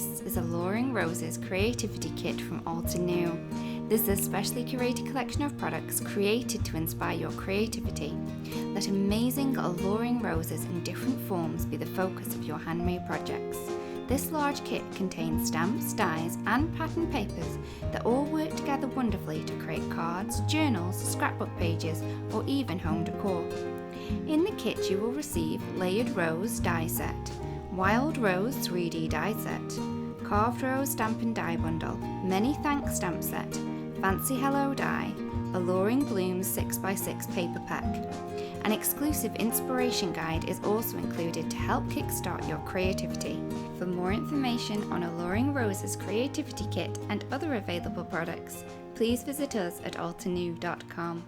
This is Alluring Roses Creativity Kit from Altenew. This is a specially curated collection of products created to inspire your creativity. Let amazing, alluring roses in different forms be the focus of your handmade projects. This large kit contains stamps, dies, and pattern papers that all work together wonderfully to create cards, journals, scrapbook pages, or even home decor. In the kit you will receive layered rose die set, wild rose 3D die set, carved rose stamp and die bundle, many thanks stamp set, fancy hello die, alluring blooms 6x6 paper pack. An exclusive inspiration guide is also included to help kickstart your creativity. For more information on Alluring Roses Creativity Kit and other available products, please visit us at altenew.com.